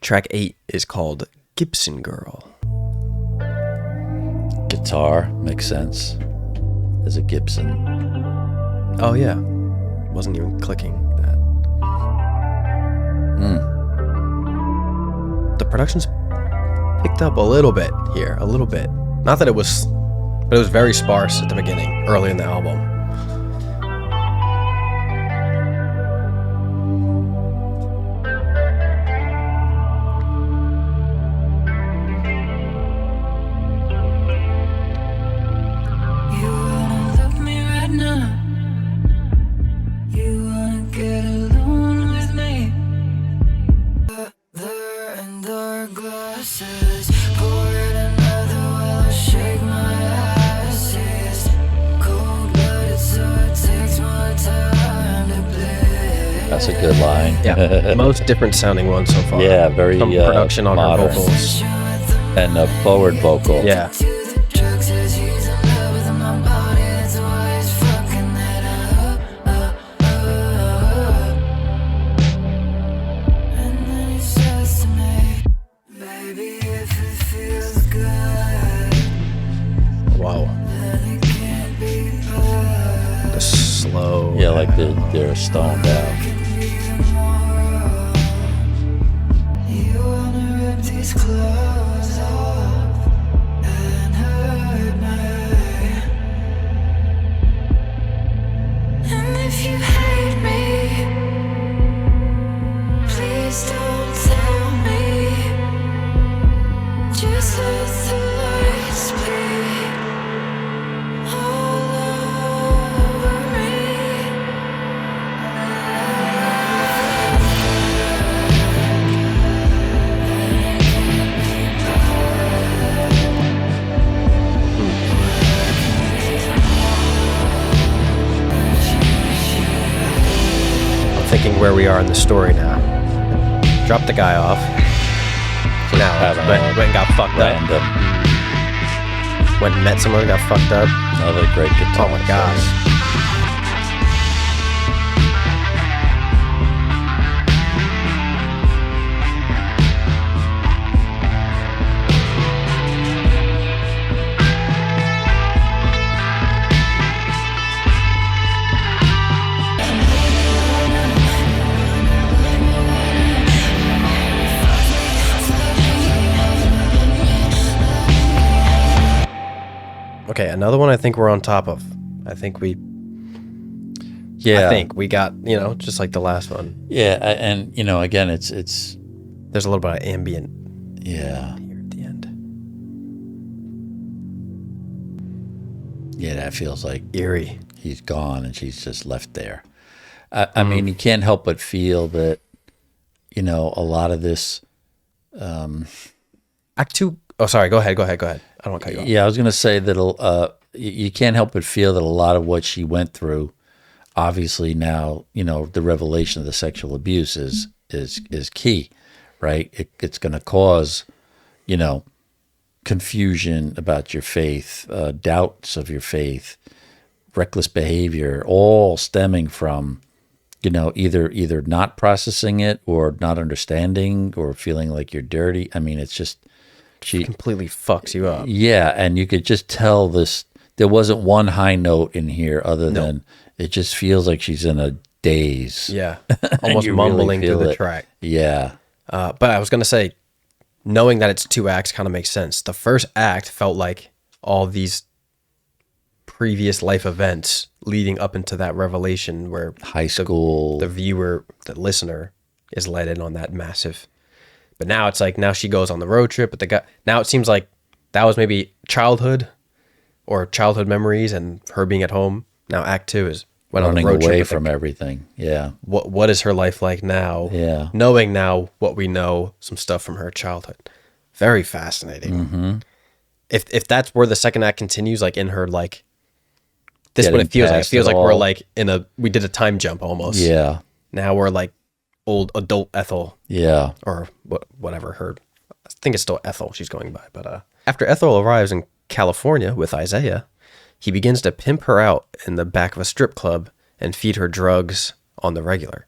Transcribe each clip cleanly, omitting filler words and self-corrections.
Track 8 is called Gibson Girl. Guitar makes sense. There's a Gibson. Oh yeah, wasn't even clicking that. The production's picked up a little bit here, a little bit. Not that it was, but it was very sparse at the beginning, early in the album. That's a good line. Yeah, most different sounding one so far. Yeah, very some production on modern. her vocals. And a forward vocal. Yeah. Wow. The slow. Yeah, like they're stoned out. Thinking where we are in the story now. Dropped the guy off. Now went and got fucked Random. up. Went and met someone, got fucked up. Another great guitar. Oh my gosh. Okay, another one I think we're on top of. I think we got, just like the last one. Yeah, and again, it's there's a little bit of ambient. Yeah. Here at the end. Yeah, that feels like eerie. He's gone and she's just left there. I mean, you can't help but feel that, a lot of this. Act 2. Oh, sorry. Go ahead. I don't want to cut you off. Yeah, I was going to say that you can't help but feel that a lot of what she went through, obviously now, the revelation of the sexual abuse is key, right? It's going to cause, confusion about your faith, doubts of your faith, reckless behavior, all stemming from, either not processing it or not understanding or feeling like you're dirty. I mean, it's just. She completely fucks you up. Yeah, and you could just tell this. There wasn't one high note in here other than it just feels like she's in a daze. Yeah, almost mumbling really through the track. Yeah. But I was going to say, knowing that it's 2 acts kind of makes sense. The first act felt like all these previous life events leading up into that revelation where high school, the viewer, the listener is led in on that massive. But now it's like, now she goes on the road trip with the guy. Now it seems like that was maybe childhood memories and her being at home. Now Act 2 is went running on the road away trip from everything. Yeah. What is her life like now? Yeah. Knowing now what we know, some stuff from her childhood. Very fascinating. Mm-hmm. If that's where the second act continues, like in her, like, this is what it Getting feels like. It past feels it like we're all. like we did a time jump almost. Yeah. Now we're like old adult Ethel. Yeah. Or whatever her, I think it's still Ethel she's going by. But after Ethel arrives in California with Isaiah, he begins to pimp her out in the back of a strip club and feed her drugs on the regular.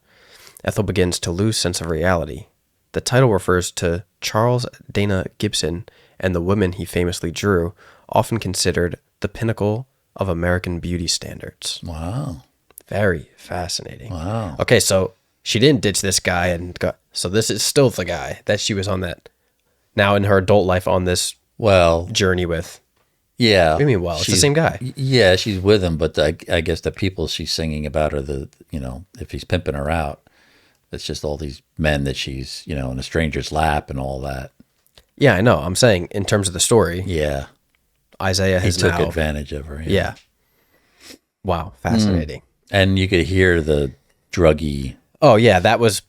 Ethel begins to lose sense of reality. The title refers to Charles Dana Gibson and the women he famously drew, often considered the pinnacle of American beauty standards. Wow. Very fascinating. Wow. Okay, so she didn't ditch this guy and go, so this is still the guy that she was on that, now in her adult life on this journey with. Yeah. What do you mean, it's the same guy. Yeah, she's with him, but I guess the people she's singing about are if he's pimping her out, it's just all these men that she's, in a stranger's lap and all that. Yeah, I know. I'm saying in terms of the story. Yeah. Isaiah has took advantage of her. Yeah. Wow, fascinating. And you could hear the druggy. Oh, yeah, that was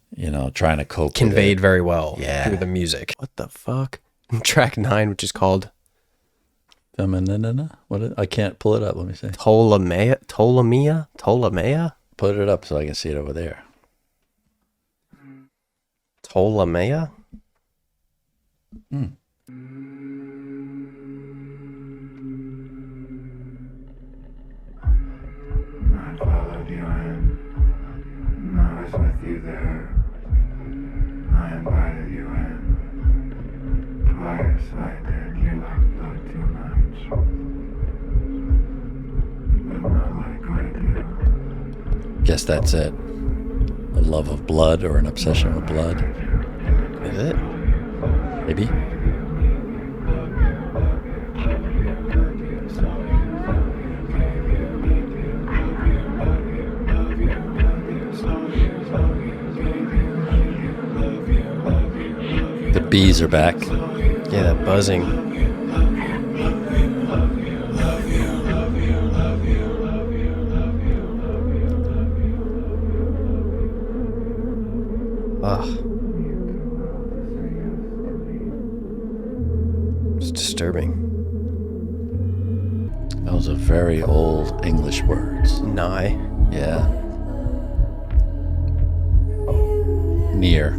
trying to cope conveyed very well through the music. What the fuck? Track 9, which is called Feminina. I can't pull it up. Let me see. Ptolemea. Put it up so I can see it over there. Ptolemea. I followed you in. I was with you there. I invited you in. Twice I did. You looked like 2 nights. But not like I do. Guess that's it. A love of blood or an obsession with blood. Is it? Maybe. The bees are back. Yeah, that buzzing. Ugh. It's disturbing. Those are very old English words. Nigh. Yeah. Near.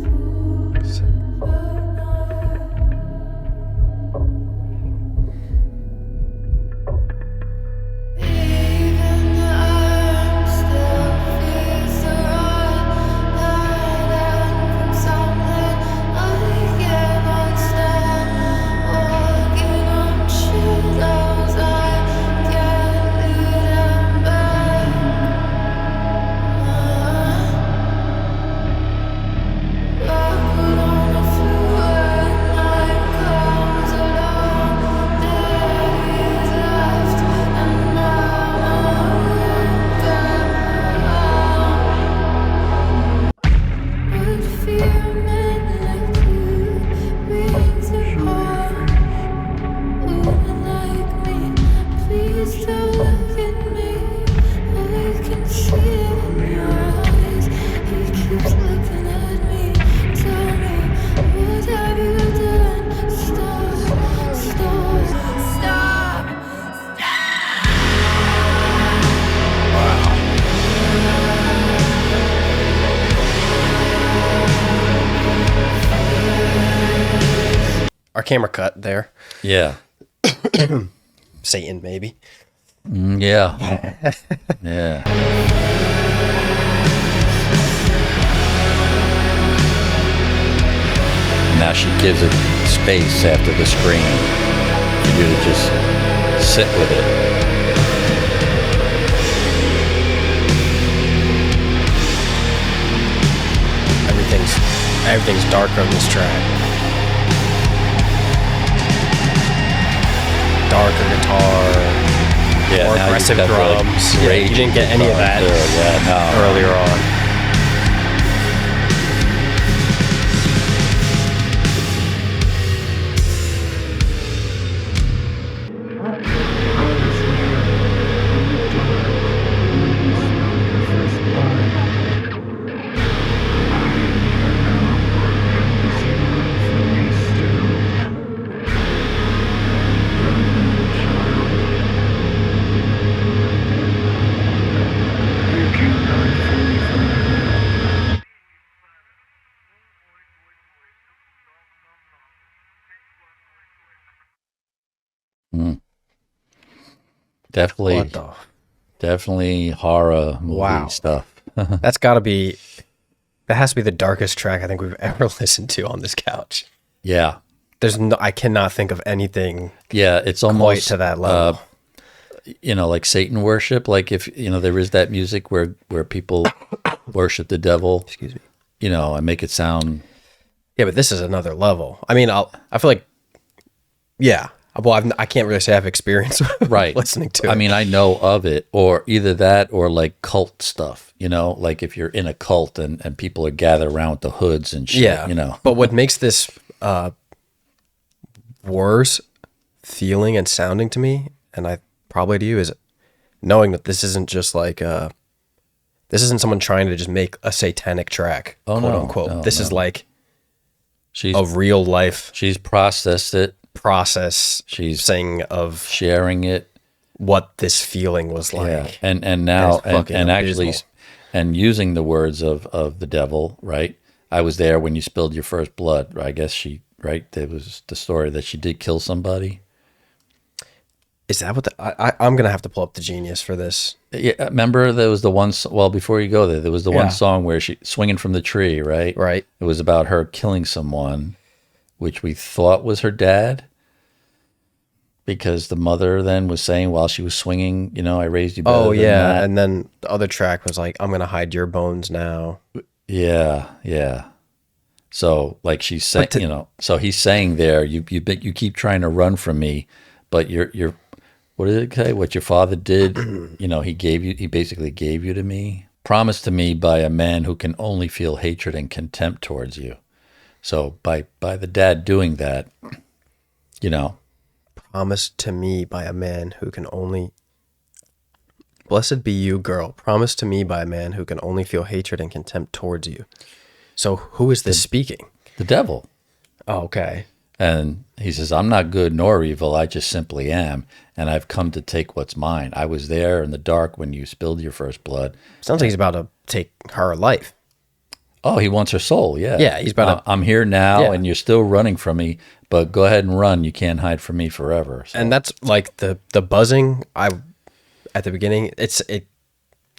Our camera cut there. Yeah. Satan, maybe. Yeah. Yeah. Now she gives it space after the scream for you to just sit with it. Everything's darker on this track. Darker guitar, more aggressive drums. Yeah, you didn't get any of that earlier on. Definitely horror movie stuff. That's got to be That has to be the darkest track I think we've ever listened to on this couch. Yeah. I cannot think of anything Yeah, it's quite almost to that level. like Satan worship. Like if there is that music where people worship the devil. Excuse me. And make it sound. Yeah, but this is another level. I mean, I feel like, yeah. Well, I can't really say I've experienced Right. listening to it. I mean, I know of it, or either that or like cult stuff, like if you're in a cult and people are gathered around with the hoods and shit, yeah. But what makes this worse feeling and sounding to me, and I probably to you, is knowing that this isn't just like this isn't someone trying to just make a satanic track, quote unquote. No, this is like she's a real life she's processed it, she's saying of sharing it, what this feeling was like. yeah. And now and actually abysmal. and using the words of the devil, right? I was there when you spilled your first blood. I guess there was the story that she did kill somebody. Is that what I'm gonna have to pull up the Genius for this? Yeah, remember there was the one. Well, before you go there was the Yeah. one song where she swinging from the tree, right? Right. It was about her killing someone, which we thought was her dad, because the mother then was saying while she was swinging, I raised you better. Oh than yeah, that. and then the other track was like, I'm gonna hide your bones now. Yeah, yeah. So like she's saying, so he's saying there, you keep trying to run from me, but you're what did it say? What your father did, he basically gave you to me. Promised to me by a man who can only feel hatred and contempt towards you. So by the dad doing that, Promised to me by a man who can only. Blessed be you, girl. Promised to me by a man who can only feel hatred and contempt towards you. So who is this speaking? the devil. Oh, okay. And he says, I'm not good nor evil, I just simply am, and I've come to take what's mine. I was there in the dark when you spilled your first blood. Sounds like he's about to take her life. Oh, he wants her soul, yeah. Yeah, he's about to. I'm here now, Yeah. and you're still running from me, but go ahead and run. You can't hide from me forever. So. And that's like the buzzing. At the beginning, it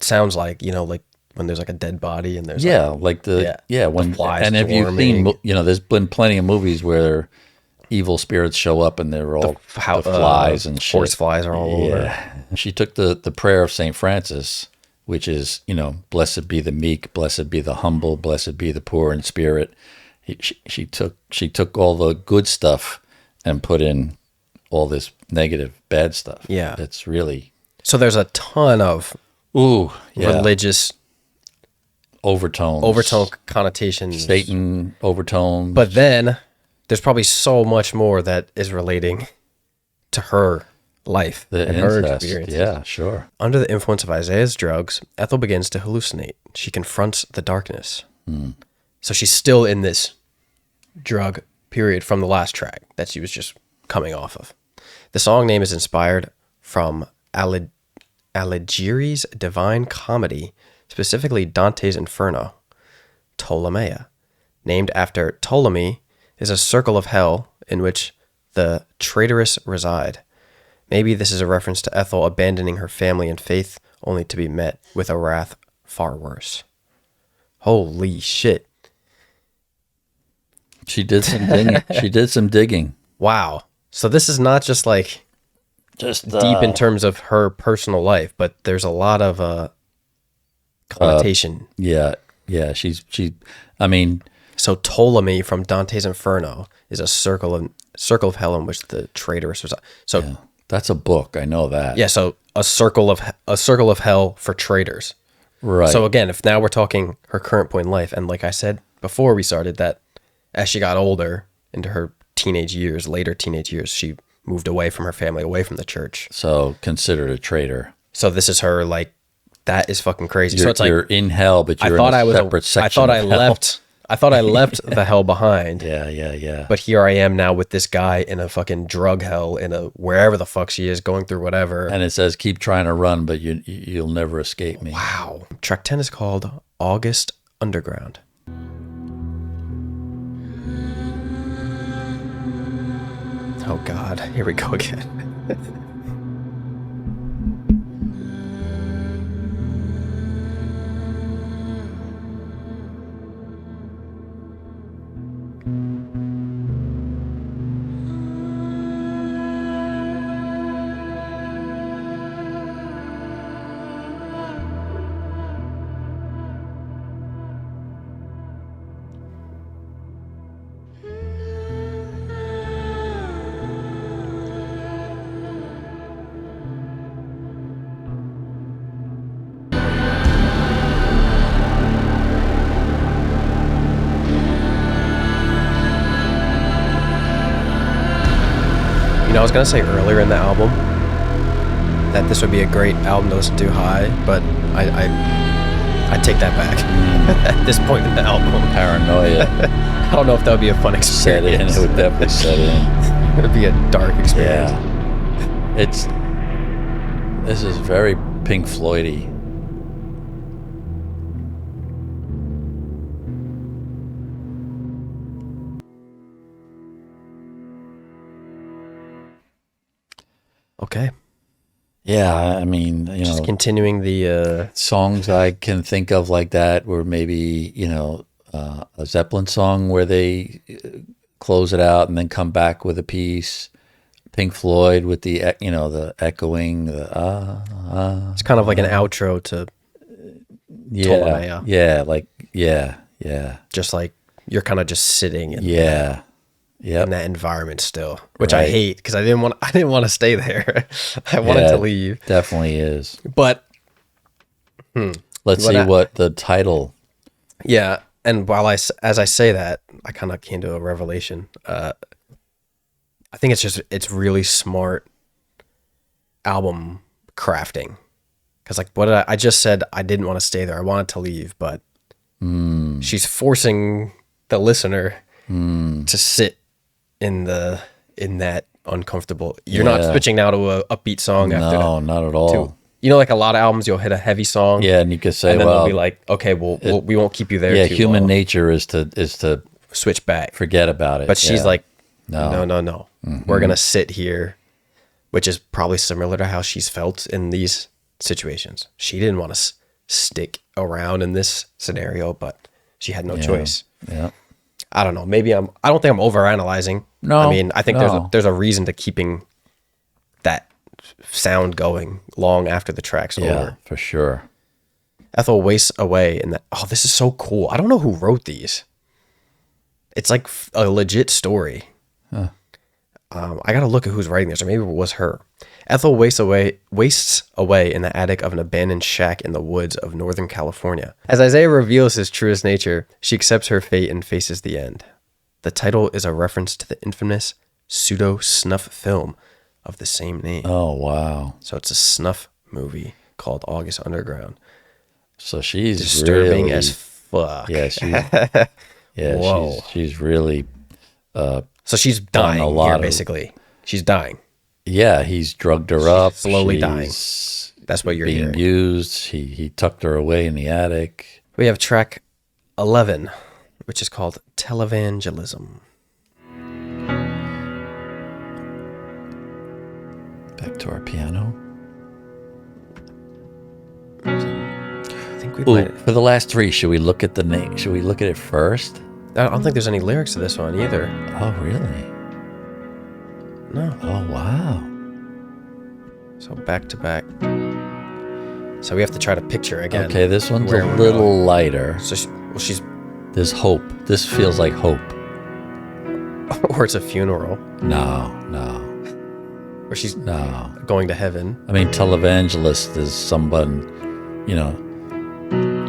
sounds like like when there's like a dead body and there's when flies and if you've seen, swarming. there's been plenty of movies where evil spirits show up and they're all the flies and shit. Forest flies are all over. She took the prayer of St. Francis, which is, blessed be the meek, blessed be the humble, blessed be the poor in spirit. She took all the good stuff and put in all this negative, bad stuff. Yeah. It's really... So there's a ton of religious overtone connotations, Satan overtones. but then there's probably so much more that is relating to her life and her incest. experience. Yeah, sure. Under the influence of Isaiah's drugs, Ethel begins to hallucinate. She confronts the darkness. So she's still in this drug period from the last track that she was just coming off of. The song name is inspired from Alighieri's Divine Comedy, specifically Dante's Inferno, Ptolemaea. Named after Ptolemy, is a circle of hell in which the traitorous reside. Maybe this is a reference to Ethel abandoning her family and faith only to be met with a wrath far worse. Holy shit. She did some digging. Wow. So this is not just like Just deep in terms of her personal life, but there's a lot of connotation. Yeah. I mean, So Ptolemy from Dante's Inferno is a circle of hell in which the traitorous reside. So that's a book. I know that. yeah, so a circle of hell for traitors. Right. So again, if now we're talking her current point in life, and like I said before we started, that as she got older into her later teenage years, she moved away from her family, away from the church. So considered a traitor. So this is her like, that is fucking crazy. So it's like you're in hell, but you're I thought in a I was separate section. I thought I of hell. left. I thought I left the hell behind. Yeah. But here I am now with this guy in a fucking drug hell, in a wherever the fuck she is, going through whatever. And it says, keep trying to run, but you'll never escape me. Wow. Track 10 is called August Underground. Oh God, here we go again. I was gonna say earlier in the album that this would be a great album to listen to high, but I take that back. At this point in the album, Paranoia I don't know if that would be a fun set in. experience. It would definitely set in. It would be a dark experience. Yeah. This is very Pink Floyd-y. Okay. Yeah, I mean, Just continuing the songs I can think of like that were maybe, a Zeppelin song where they close it out and then come back with a piece. Pink Floyd with the, the echoing, it's kind of like an outro to Ptolemaea. Yeah. Just like you're kind of just sitting in that environment still, which I hate because I didn't want to stay there. I wanted to leave. Definitely is. But let's see what the title. Yeah, and as I say that, I kind of came to a revelation. I think it's really smart album crafting, because like I just said, I didn't want to stay there. I wanted to leave, but she's forcing the listener to sit in that uncomfortable. You're not switching now to a upbeat song after. No, not at all. Like a lot of albums, you'll hit a heavy song. Yeah, and you could say, and then well, they'll be like, okay, we won't keep you there. Yeah, too human long. nature is to Switch back, forget about it. But she's like, no. Mm-hmm. We're gonna sit here, which is probably similar to how she's felt in these situations. She didn't want to stick around in this scenario, but she had no choice. Yeah. I don't know. Maybe I don't think I'm overanalyzing. No. I mean, I think there's a reason to keeping that sound going long after the track's over. Yeah, for sure. Ethel wastes away in that. Oh, this is so cool. I don't know who wrote these. It's like a legit story. Huh. I gotta look at who's writing this, or maybe it was her. Ethel wastes away in the attic of an abandoned shack in the woods of Northern California. As Isaiah reveals his truest nature, she accepts her fate and faces the end. The title is a reference to the infamous pseudo-snuff film of the same name. Oh, wow. So it's a snuff movie called August Underground. So she's disturbing really, as fuck. Yeah, Whoa. she's really so she's dying a lot here, of- basically. She's dying. yeah, he's drugged her up. slowly dying. She's That's what you're being hearing. used. He tucked her away in the attic. We have track 11, which is called Televangelism. Back to our piano. I think we Ooh, might. for the last three, should we look at the name? Should we look at it first? I don't think there's any lyrics to this one either. Oh, really? No. Oh, wow. So back to back. So we have to try to picture again. Okay, this one's where a we're little going. lighter. So she's, There's hope. This feels like hope. or it's a funeral, No. where she's No. going to heaven. I mean, televangelist is someone,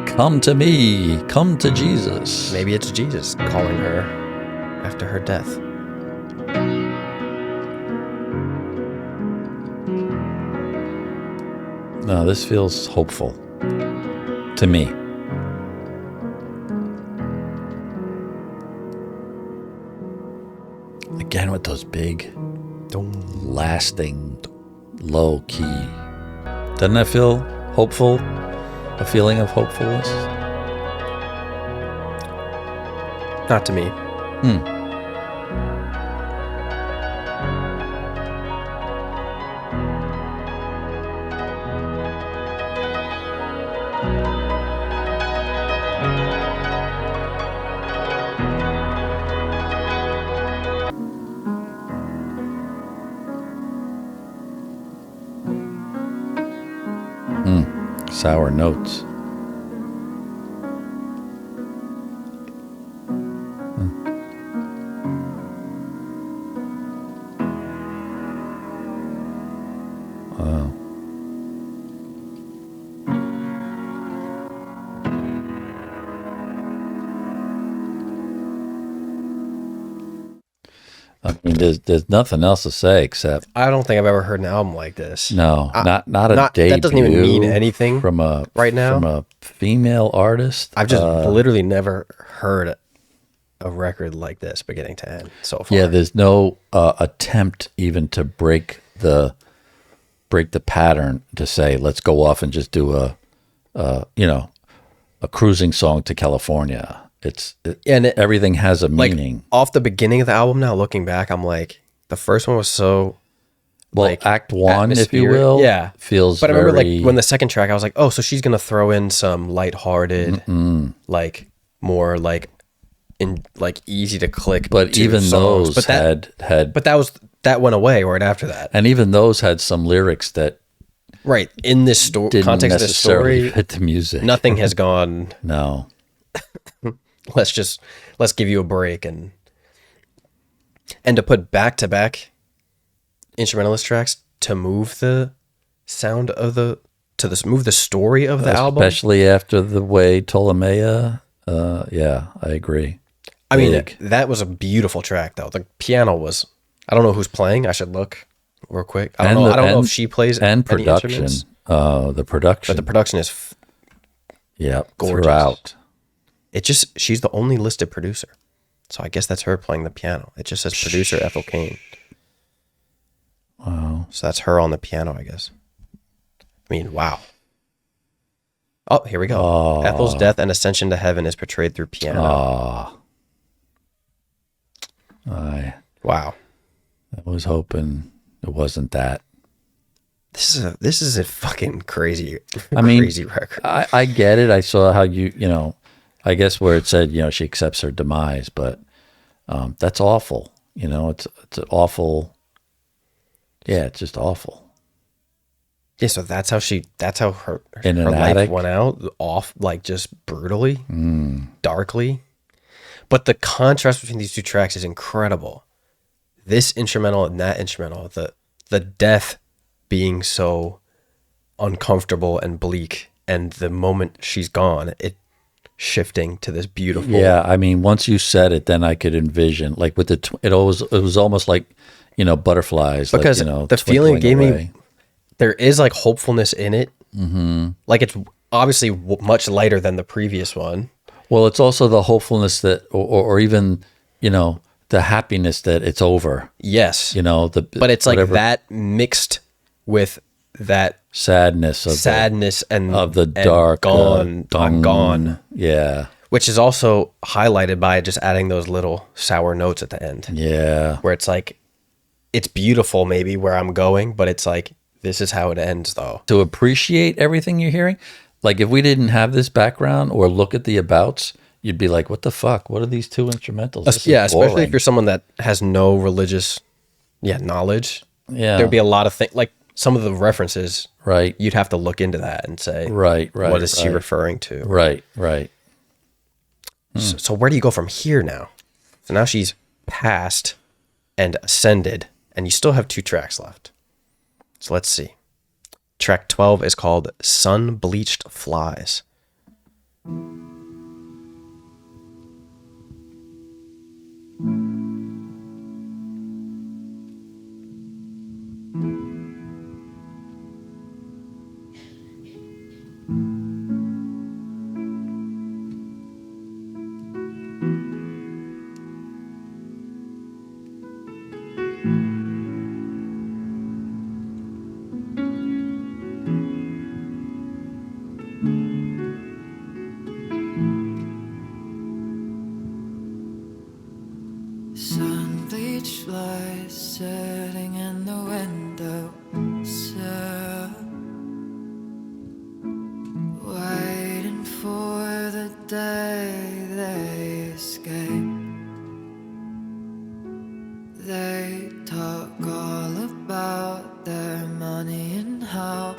come to me, come to Jesus. Maybe it's Jesus calling her after her death. No, this feels hopeful to me. Again with those big, lasting, low key. Doesn't that feel hopeful? A feeling of hopefulness? Not to me. Sour notes. Wow. I mean, there's nothing else to say except I don't think I've ever heard an album like this. no, not a debut. That doesn't even mean anything from a right now. from a female artist. I've just literally never heard a record like this beginning to end so far. Yeah, there's no attempt even to break the pattern to say let's go off and just do a cruising song to California. Everything has a meaning. Off the beginning of the album now, looking back, I'm like, the first one was so Act 1, if you will, feels But I remember like when the second track, I was like, oh, so she's gonna throw in some lighthearted, like more like easy to click. But even songs. those but that went away right after that. And even those had some lyrics that in this story didn't context of the necessarily story, fit the music. nothing has gone. No. Let's give you a break and to put back to back instrumentalist tracks to move the sound of move the story of the album, especially after the way Ptolemaea. I agree. I mean, that was a beautiful track though. The piano was. I don't know who's playing. I should look real quick. I don't know if she plays and any production. instruments. The production, but the production is gorgeous. Throughout. She's the only listed producer. So I guess that's her playing the piano. It just says producer Ethel Cain. Wow. So that's her on the piano, I guess. I mean, wow. Oh, here we go. Oh. Ethel's death and ascension to heaven is portrayed through piano. Wow. I was hoping it wasn't that. This is a fucking crazy, crazy record. I get it. I saw how I guess where it said, she accepts her demise, but that's awful. It's an awful. Yeah, it's just awful. Yeah, so that's how her life attic? went out, off, like just brutally, darkly. But the contrast between these two tracks is incredible. This instrumental and that instrumental, the death being so uncomfortable and bleak, and the moment she's gone, it shifting to this beautiful. Yeah, I mean, once you said it, then I could envision like with it was almost like butterflies, because like, the feeling it gave away. me, there is like hopefulness in it. Mm-hmm. Like it's obviously much lighter than the previous one. Well, it's also the hopefulness that, or even the happiness that it's over. Yes, but it's like that mixed with that sadness of the dark gone. Yeah, which is also highlighted by just adding those little sour notes at the end. Yeah, where it's like it's beautiful, maybe where I'm going, but it's like this is how it ends, though. To appreciate everything you're hearing, like if we didn't have this background or look at the abouts, you'd be like, "What the fuck? What are these two instrumentals?" Especially if you're someone that has no religious, knowledge. Yeah, there'd be a lot of things like. Some of the references, right? You'd have to look into that and say, right. What is she referring to? Right. So where do you go from here now? So now she's passed and ascended, and you still have 2 tracks left. So let's see. Track 12 is called Sunbleached Flies. Sunbleached flies sitting in the window sill, waiting for the day they escape. They talk all about their money and how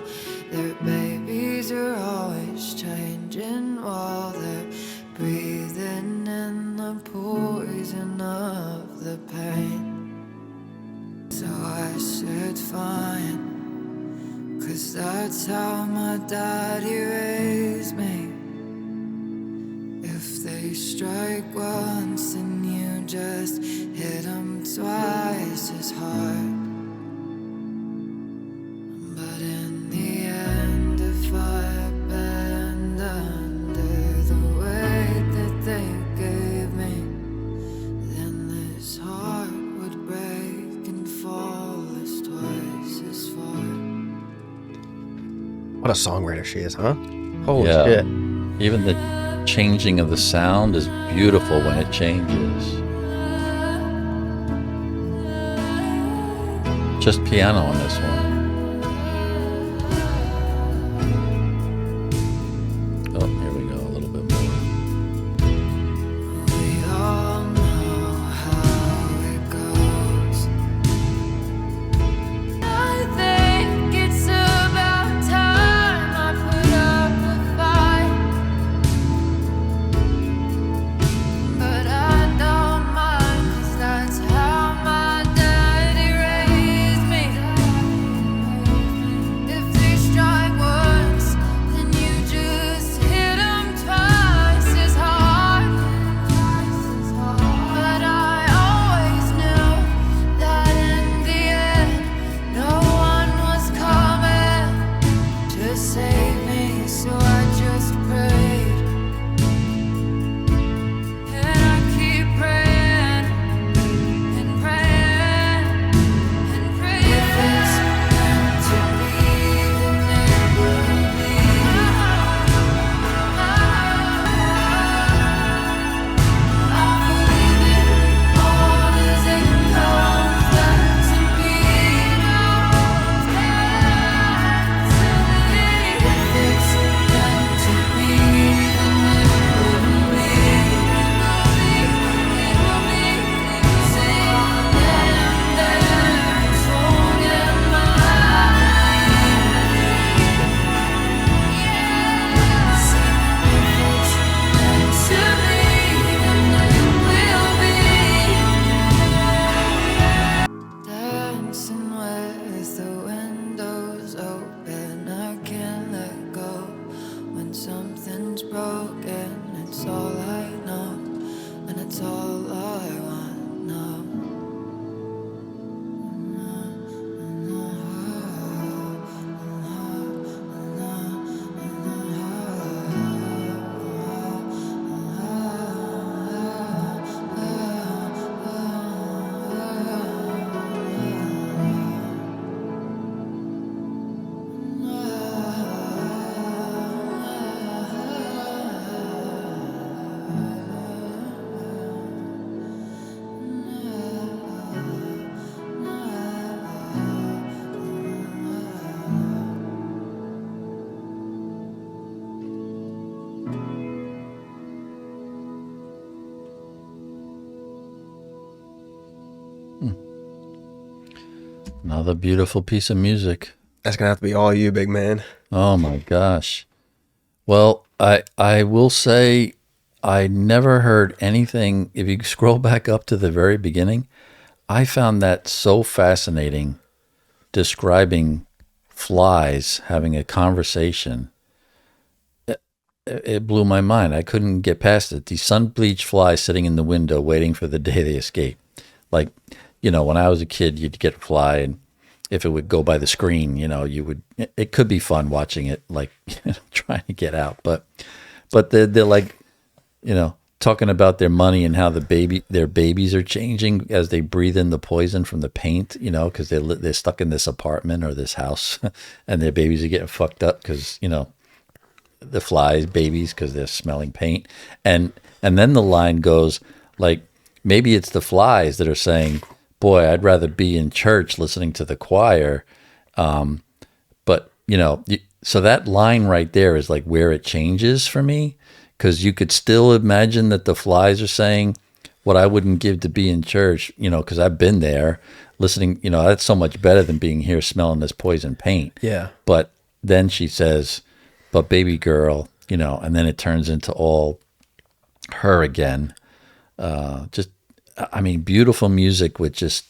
their babies are always changing while they're breathing in the poison of the pain. So I said fine, 'cause that's how my daddy raised me. If they strike once, then you just hit 'em twice as hard. But in the end, if I bend under the weight that they gave me, then this heart would break and fall as twice as far. What a songwriter she is, huh? Holy Yeah. shit. Even the changing of the sound is beautiful when it changes. Just piano on this one. Oh, here we go, a little bit more. We all know how it goes. I think it's about time I put up a fight, but I don't mind 'cause that's how my daddy raised me. If they strike once, then you just hit 'em twice as hard. But I always knew that in the end, no one was coming to save me, so I just prayed. And I keep praying and praying and praying. If it's meant to be, then it will be. I believe it all as it comes back to me. If it's meant to be, then it will be. It will be. Sing there, song in my dancing with the windows open, I can't let go. When something's broken, it's all I know, and it's all I want now. Another beautiful piece of music. That's gonna have to be all you, big man. Oh my gosh. Well, I will say I never heard anything. If you scroll back up to the very beginning, I found that so fascinating, describing flies having a conversation. It blew my mind. I couldn't get past it. These sun-bleached flies sitting in the window waiting for the day they escape. Like, when I was a kid, you'd get a fly, and if it would go by the screen, you would. It could be fun watching it, like trying to get out. But they're like, talking about their money and how their babies are changing as they breathe in the poison from the paint. Because they're stuck in this apartment or this house, and their babies are getting fucked up because the flies babies because they're smelling paint. And then the line goes like, maybe it's the flies that are saying, boy, I'd rather be in church listening to the choir. But so that line right there is like where it changes for me, because you could still imagine that the flies are saying what I wouldn't give to be in church, because I've been there listening, that's so much better than being here smelling this poison paint. Yeah. But then she says, but baby girl, and then it turns into all her again. Beautiful music with just,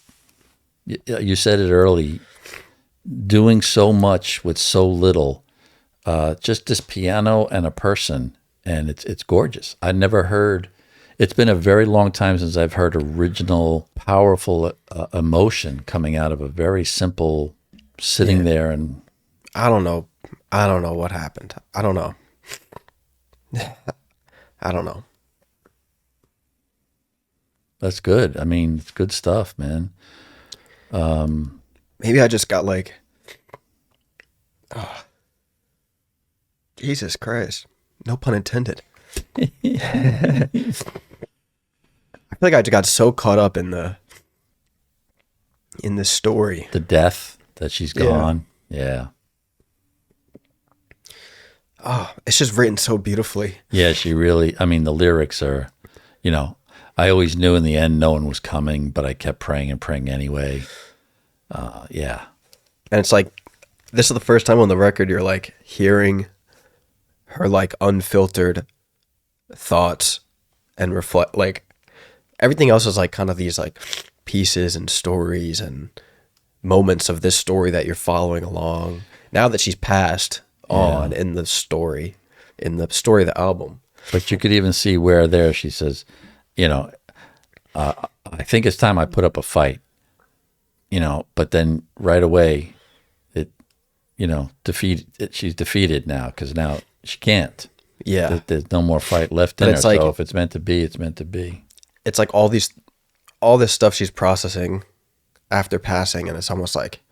you said it early, doing so much with so little, just this piano and a person, and it's gorgeous. I never heard, It's been a very long time since I've heard original, powerful emotion coming out of a very simple sitting there. And I don't know. I don't know what happened. I don't know. I don't know. that's good. I mean, it's good stuff, man. Maybe I just got like, oh, Jesus Christ. No pun intended. I feel like I just got so caught up in the story. The death that she's gone. Yeah. Oh, it's just written so beautifully. Yeah, she really, I mean, the lyrics are, you know, I always knew in the end no one was coming, but I kept praying and praying anyway. Yeah. And it's like, this is the first time on the record you're like hearing her like unfiltered thoughts and reflect, like everything else is like kind of these like pieces and stories and moments of this story that you're following along. Now that she's passed on in the story of the album. But you could even see where there she says, you know, I think it's time I put up a fight, you know, but then right away it, you know, she's defeated now because now she can't. Yeah. There's no more fight left in her. Like, so if it's meant to be, it's meant to be. It's like all this stuff she's processing after passing, and it's almost like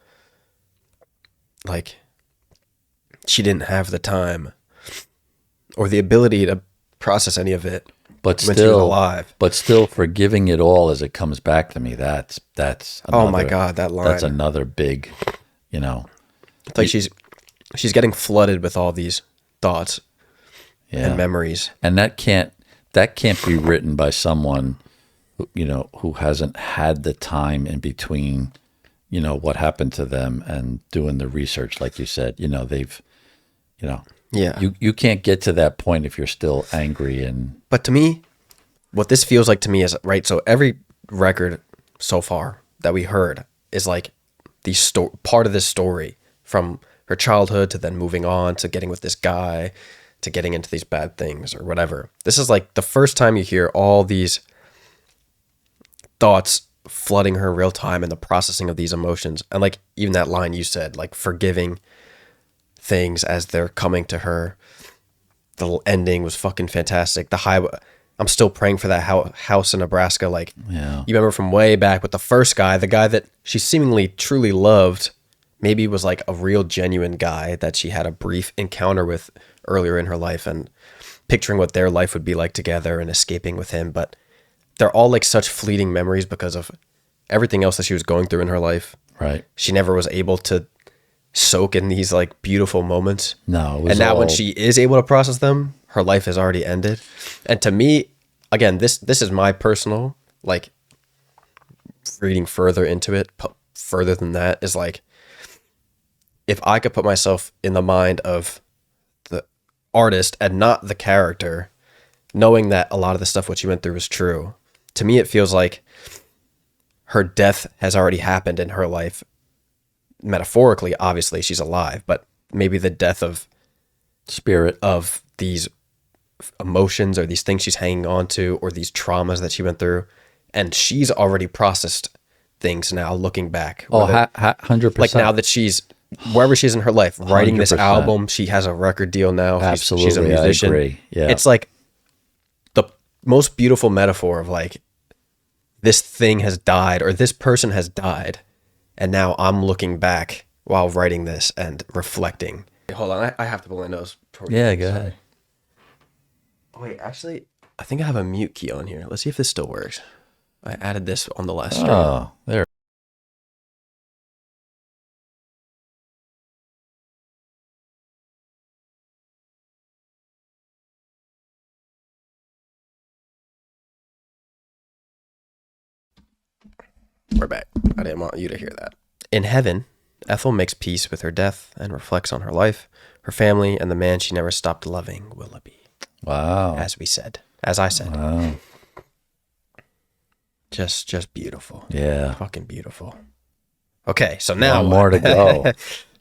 she didn't have the time or the ability to process any of it but when she was alive. But still forgiving it all as it comes back to me. That's another, oh my God, that line. That's another big, you know. It's like she's getting flooded with all these thoughts and memories. And that can't be written by someone who, you know, who hasn't had the time in between, you know, what happened to them and doing the research, like you said. You know, they've, you know, you can't get to that point if you're still angry. And but to me, what this feels like to me is, right, so every record so far that we heard is like the part of this story, from her childhood to then moving on to getting with this guy to getting into these bad things or whatever. This is like the first time you hear all these thoughts flooding her in real time and the processing of these emotions. And like even that line you said, like forgiving things as they're coming to her. The ending was fucking fantastic. The highway, I'm still praying for that house in Nebraska. Like, you remember from way back with the first guy, the guy that she seemingly truly loved, maybe was like a real genuine guy that she had a brief encounter with earlier in her life, and picturing what their life would be like together and escaping with him. But they're all like such fleeting memories because of everything else that she was going through in her life. right. She never was able to soak in these like beautiful moments. No, it was and now when all- she is able to process them, her life has already ended. And to me, again, this is my personal, like, reading further into it, further than that, is like, if I could put myself in the mind of the artist and not the character, knowing that a lot of the stuff what she went through was true, to me it feels like her death has already happened in her life. Metaphorically, obviously she's alive, but maybe the death of spirit of these emotions or these things she's hanging on to or these traumas that she went through, and she's already processed things now looking back. Oh, 100%. Like now that she's wherever she's in her life, writing this 100%. album, she has a record deal now. Absolutely, she's a musician. I agree. Yeah. It's like the most beautiful metaphor of like, this thing has died or this person has died, and now I'm looking back while writing this and reflecting. Hold on, I have to blow my nose. Yeah, go ahead. Oh, wait, actually, I think I have a mute key on here. Let's see if this still works. I added this on the last stream. Oh, there. We're back. I didn't want you to hear that. In heaven, Ethel makes peace with her death and reflects on her life, her family, and the man she never stopped loving, Willoughby. Wow. As I said. Wow. Just beautiful. Yeah. Fucking beautiful. Okay, so now One more to go.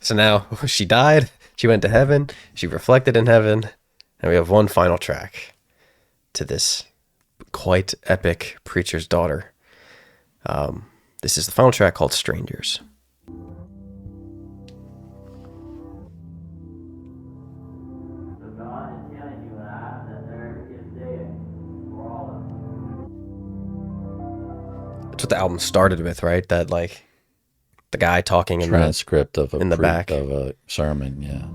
So now she died, she went to heaven, she reflected in heaven, and we have one final track to this quite epic Preacher's Daughter. This is the final track called Strangers. That's what the album started with, right? That like the guy talking in Transcript of in the back of a sermon, yeah.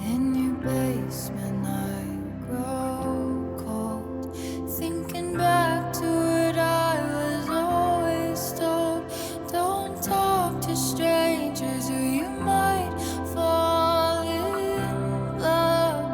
In your basement I grow cold, thinking back to what I was always told. Don't talk to strangers or you might fall in love.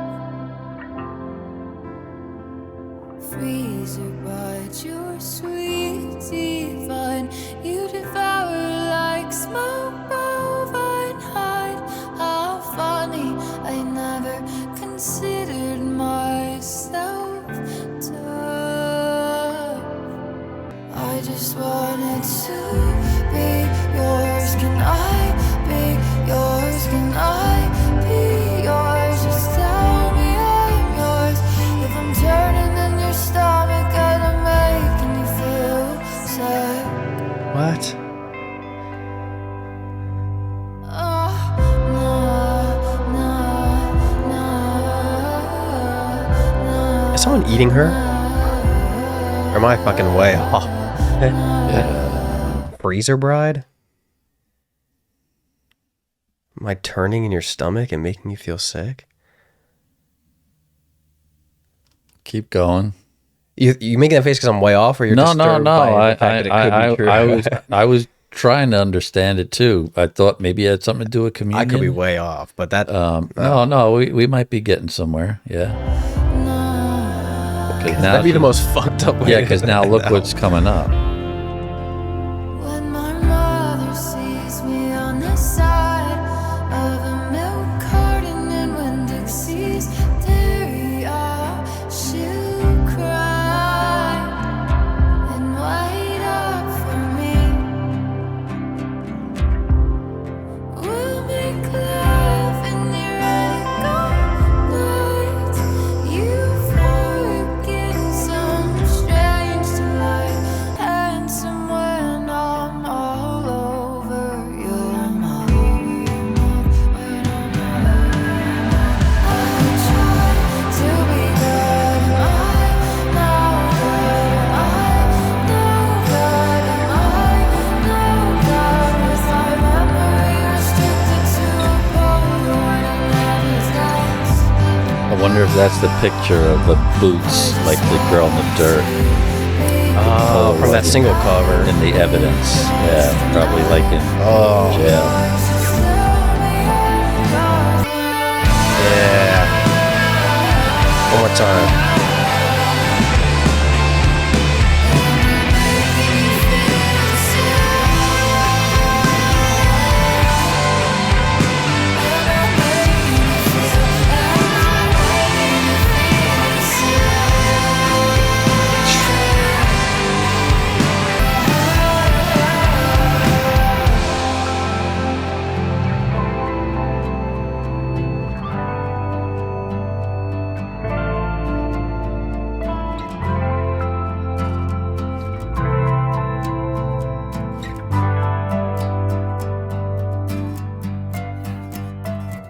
Freezer bite, your sweet divine, you devour like smoke bovine hide. How funny, I never considered myself tough. I just wanted to be yours. Can I be yours? Can I be yours? Just tell me I'm yours. If I'm turning in your stomach and I'm making you feel sick. What? Is someone eating her? Or am I fucking way off? Freezer Bride? Am I turning in your stomach and making you feel sick? Keep going. You making that face because I'm way off, or you're No. disturbed by the fact that it could be true? I was trying to understand it too. I thought maybe it had something to do with communion. I could be way off, but that No, we might be getting somewhere. Yeah. Because that'd be the most fucked up way. Yeah, because now look what's coming up. When my mother sees me on the side of a milk carton and when Dixie's dairy out, she'll cry and wait up for me. We'll make love in the Erika night. Euphoric in some strange delight, handsome when I'm all over you. I'm all over your mouth when I'm all over your mouth. I try to be good, am I no good? Am I no good? Am I no good? With my memory restricted to a Polaroid and evidence. I wonder if that's the picture of the boots, like the girl in the dirt Oh, from that single cover. in the evidence. Yeah, probably like in jail. Yeah. One more time.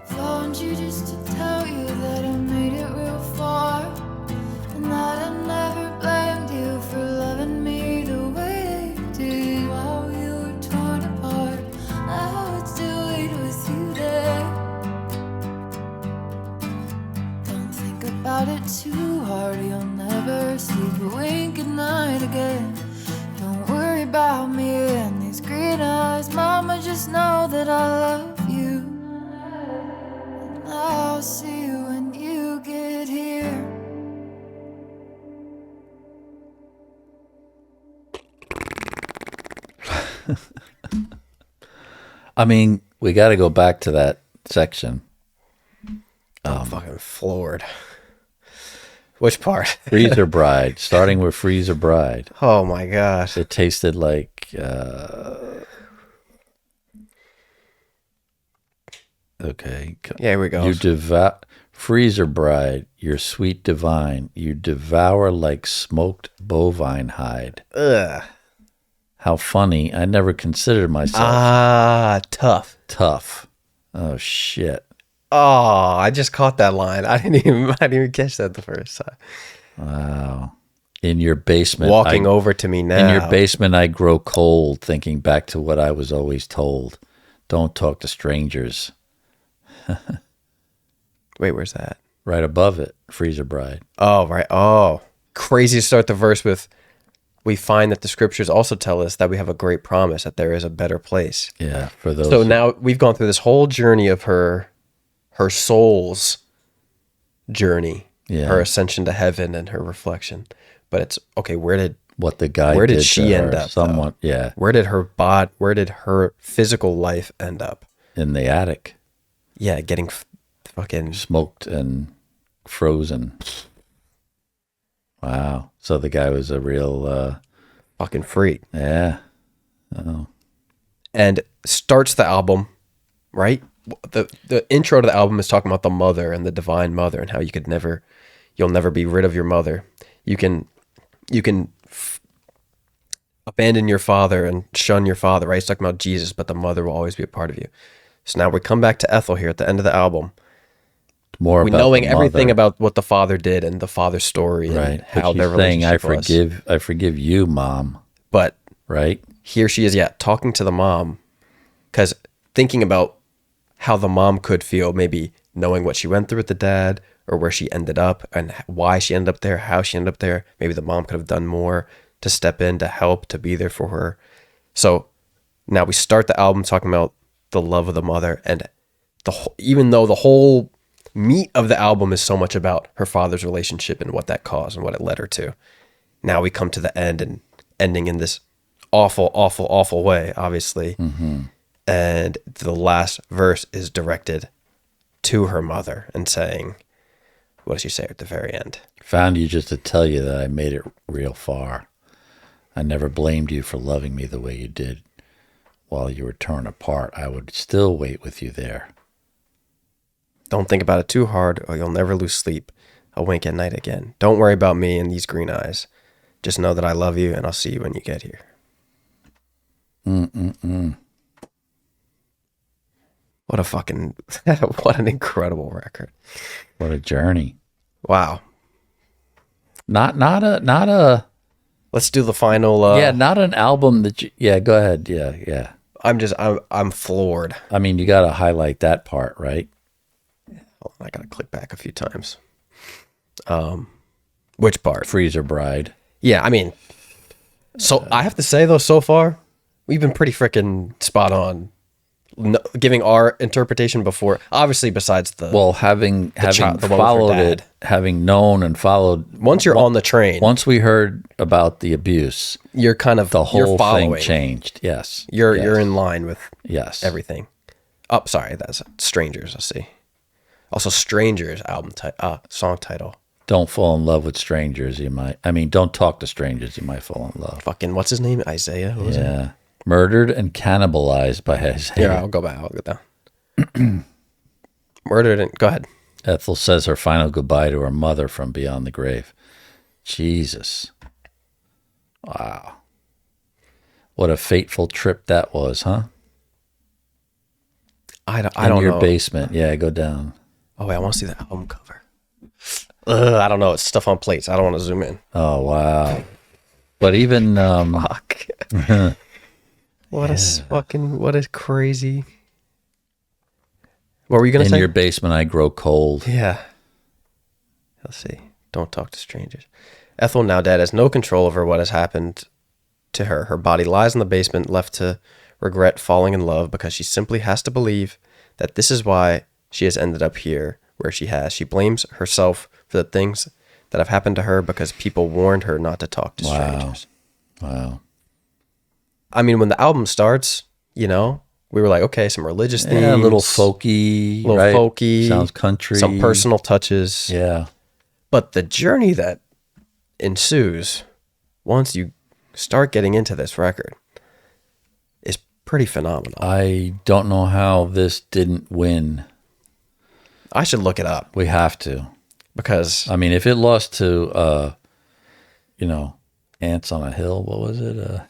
Phoned you just to tell you that I made it real far, and that I never blamed you for loving me the way you did while you were torn apart. I would still wait with you there. Don't think about it too hard, you'll never sleep a wink at night again. Don't worry about me and these green eyes, mama, just know that I love you. I'll see you when you get here. I mean, we got to go back to that section. I'm fucking floored. Which part? Freezer Bride, starting with Freezer Bride. Oh my gosh. It tasted like, okay. Yeah, here we go. You devour, Freezer Bride, you're sweet divine. You devour like smoked bovine hide. Ugh. How funny. I never considered myself Tough. tough. Oh, shit. Oh, I just caught that line. I didn't even catch that the first time. Wow. In your basement. Walking over to me now. In your basement, I grow cold, thinking back to what I was always told. Don't talk to strangers. Wait, where's that? Right above it, Freezer Bride. Oh, right. Oh, crazy to start the verse with, we find that the scriptures also tell us that we have a great promise, that there is a better place. Yeah, for those. So now we've gone through this whole journey of her soul's journey, Yeah. her ascension to heaven and her reflection. But it's, okay, what the guy where did did she to end her, up, Somewhat, yeah, where did her physical life end up? in the attic, Yeah, getting fucking smoked and frozen. Wow. So the guy was a real, fucking freak. yeah. Oh. And starts the album, right? The intro to the album is talking about the mother and the divine mother and how you'll never be rid of your mother. You can abandon your father and shun your father, right? It's talking about Jesus, but the mother will always be a part of you. So now we come back to Ethel here at the end of the album. More We about knowing the everything mother. about what the father did and the father's story and Right. how But their she's saying, relationship was. I forgive you, Mom. But Right? here she is, talking to the mom, because thinking about how the mom could feel, maybe knowing what she went through with the dad or where she ended up and why she ended up there, how she ended up there. Maybe the mom could have done more to step in, to help, to be there for her. So now we start the album talking about the love of the mother, and even though the whole meat of the album is so much about her father's relationship and what that caused and what it led her to, now we come to the end and ending in this awful, awful, awful way, obviously. Mm-hmm. And the last verse is directed to her mother and saying, what does she say at the very end? Found you just to tell you that I made it real far. I never blamed you for loving me the way you did. While you were torn apart, I would still wait with you there. Don't think about it too hard or you'll never lose sleep. I'll wink at night again. Don't worry about me and these green eyes. Just know that I love you and I'll see you when you get here. What a fucking, what an incredible record. What a journey. Wow. Not a Let's do the final. yeah, not an album that you, yeah, go ahead. Yeah. I'm floored. I mean, you got to highlight that part, right? Hold on, I gotta click back a few times. Which part? Freezer Bride. Yeah, I mean, so I have to say though, so far we've been pretty freaking spot on, giving our interpretation before. Obviously, besides the Having the one with her followed dad. it, having known and followed. once you're on the train, Once we heard about the abuse, you're kind of the you're whole following. thing changed. Yes, You're yes. you're in line with Yes, everything. Oh, sorry, that's Strangers. I see. Also, Strangers song title. Don't fall in love with strangers. Don't talk to strangers. You might fall in love. Fucking what's his name? Isaiah. What was it? Yeah, murdered and cannibalized by Hice. Here, I'll go back. I'll go down. Murdered and go ahead. Ethel says her final goodbye to her mother from beyond the grave. Jesus. Wow. What a fateful trip that was, huh? I In don't your know. basement. Yeah, go down. Oh wait, I want to see the album cover. I don't know. It's stuff on plates. I don't want to zoom in. Oh, wow. But even, Fuck. What a crazy. What were you gonna in say? your basement, I grow cold. Yeah. Let's see. Don't talk to strangers. Ethel, now dead, has no control over what has happened to her. Her body lies in the basement, left to regret falling in love because she simply has to believe that this is why she has ended up here where she has. She blames herself for the things that have happened to her because people warned her not to talk to strangers. Wow. I mean, when the album starts, we were like, okay, some religious themes. Yeah, a little folky, little right? folky. Sounds country. Some personal touches. Yeah. But the journey that ensues once you start getting into this record is pretty phenomenal. I don't know how this didn't win. I should look it up We have to. because I mean, if it lost to, Ants on a Hill, what was it?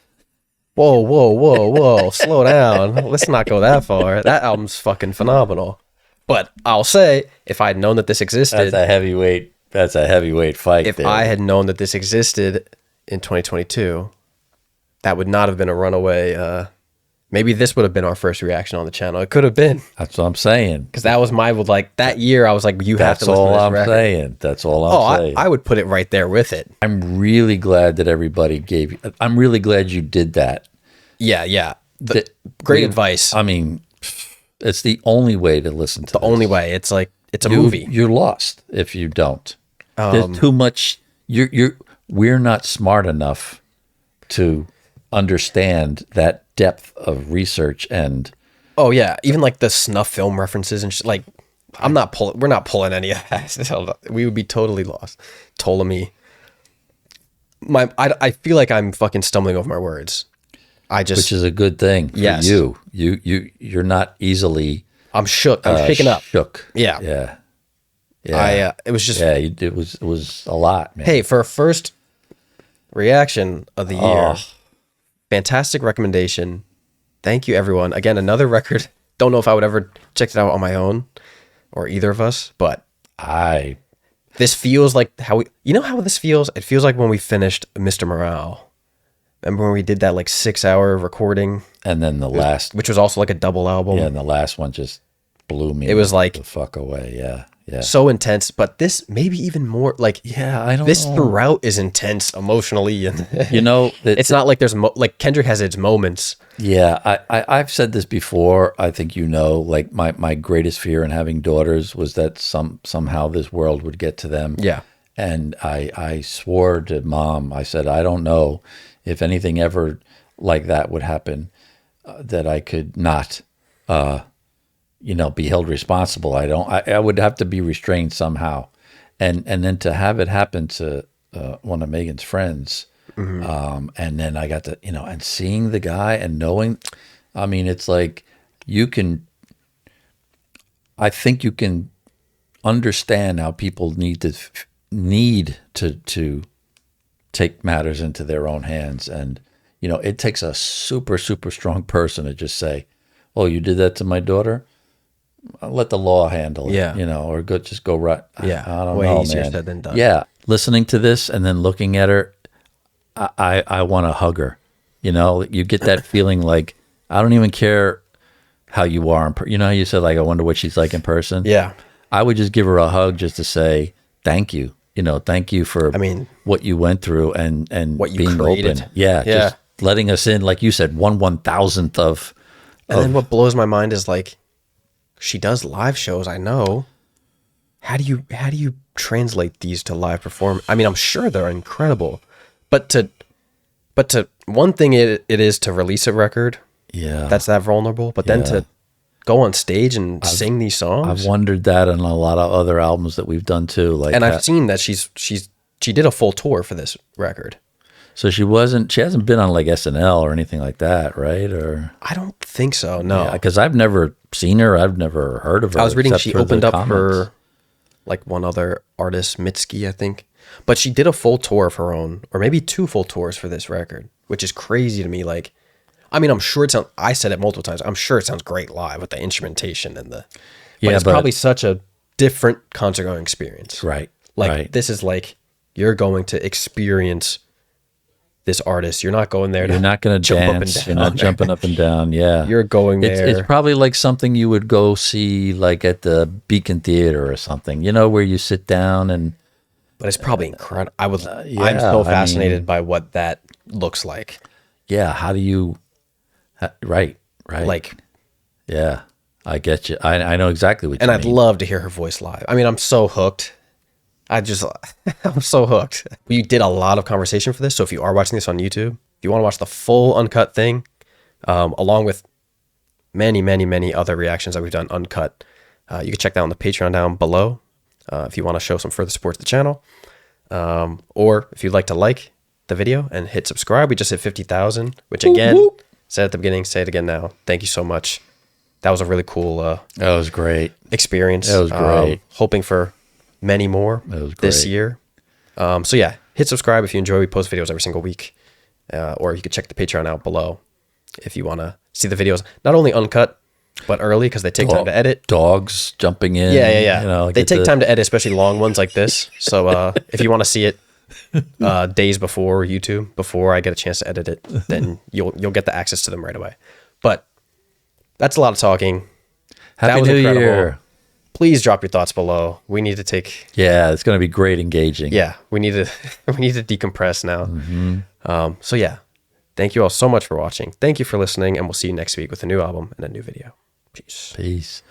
whoa, slow down. Let's not go that far. That album's fucking phenomenal. But I'll say, if I had known that this existed, That's a heavyweight fight. if there. I had known that this existed in 2022, that would not have been a runaway. Maybe this would have been our first reaction on the channel. It could have been, That's what I'm saying. because that was my that year. I was like, you have That's to listen to all this I'm record. saying. That's all Oh, I'm saying. I would put it right there with it. I'm really glad that everybody gave you. I'm really glad you did that. Yeah. Great We- advice. I mean, it's the only way to listen to The only way. It's like it's a movie. You're lost if you don't. There's too much. We're not smart enough to understand that depth of research and Oh yeah, even like the snuff film references and like, we're not pulling any of that. We would be totally lost. Ptolemy. I feel like I'm fucking stumbling over my words. which is a good thing for Yes. you. You're not easily I'm shook. I'm shaken up. shook. Yeah. Yeah. It was just, It was a lot, man. hey, for a first reaction of the year, Oh. fantastic recommendation. Thank you, everyone. Again, another record. Don't know if I would ever check it out on my own or either of us, but this feels like how this feels? It feels like when we finished Mr. Morale. Remember when we did that like 6-hour recording, and then the last, which was also like a double album? and the last one just blew me. It was like the fuck away. Yeah. so intense, but this maybe even more like I don't this know. throughout is intense emotionally, and It's not like there's like Kendrick has its moments. Yeah, I've said this before. I think like my greatest fear in having daughters was that somehow this world would get to them. Yeah. And I swore to Mom, I said, I don't know if anything ever like that would happen, that I could not, be held responsible. I would have to be restrained somehow. And then to have it happen to one of Megan's friends, and then I got to, and seeing the guy and knowing, I mean, it's like I think you can understand how people need to take matters into their own hands. And, it takes a super, super strong person to just say, oh, you did that to my daughter? I'll let the law handle it, Yeah. or just go right. Yeah. I don't Way know, easier man. said than done. Yeah. Listening to this and then looking at her, I want to hug her. You get that feeling like, I don't even care how you are. How you said, like, I wonder what she's like in person. Yeah. I would just give her a hug just to say, thank you. Thank you for what you went through and what you being created. open. Yeah. Yeah. Just letting us in, like you said, 1/1000th of. And then what blows my mind is like, she does live shows. I know. How do you translate these to live perform? I mean, I'm sure they're incredible, but to one thing it is to release a record Yeah. that's that vulnerable, but then to go on stage and sing these songs. I've wondered that on a lot of other albums that we've done too. Like, and I've seen that she did a full tour for this record. so she hasn't been on like SNL or anything like that, right? Or I don't think so. No, because I've never seen her. I've never heard of her. I was reading except she for the opened up comments. for like one other artist, Mitski, I think. But she did a full tour of her own, or maybe 2 full tours for this record, which is crazy to me. Like, I mean, I'm sure it sounds, I said it multiple times, I'm sure it sounds great live with the instrumentation and but it's probably such a different concert going experience. Right. Like, right. this is like, you're going to experience this artist. You're not going there to You're not going to jump up and dance. down. You're not jumping up and down. Yeah. You're going there. It's probably like something you would go see like at the Beacon Theater or something, where you sit down and. But it's probably incredible. I'm yeah, so fascinated by what that looks like. Yeah. How do you. Right. Like, Yeah. I get you. I know exactly what you and mean. I'd love to hear her voice live. I mean, I'm so hooked. I'm so hooked. We did a lot of conversation for this. So if you are watching this on YouTube, if you want to watch the full uncut thing, along with many, many, many other reactions that we've done uncut, you can check that on the Patreon down below. if you want to show some further support to the channel. Or if you'd like to like the video and hit subscribe. We just hit 50,000, which again, said at the beginning, say it again now. Thank you so much. That was a really cool That was great. experience. That was great. Hoping for many more this year. So yeah, hit subscribe if you enjoy. We post videos every single week. Or you could check the Patreon out below if you want to see the videos, not only uncut, but early because they take time to edit. Dogs jumping in. Yeah. You know, they take time to edit, especially long ones like this. So if you want to see it days before YouTube, before I get a chance to edit it, then you'll get the access to them right away. But that's a lot of talking. Happy that was New incredible. Year. Please drop your thoughts below. We need to take. Yeah, it's going to be great engaging. Yeah, we need to decompress now. So yeah, thank you all so much for watching. Thank you for listening, and we'll see you next week with a new album and a new video. Peace. Peace.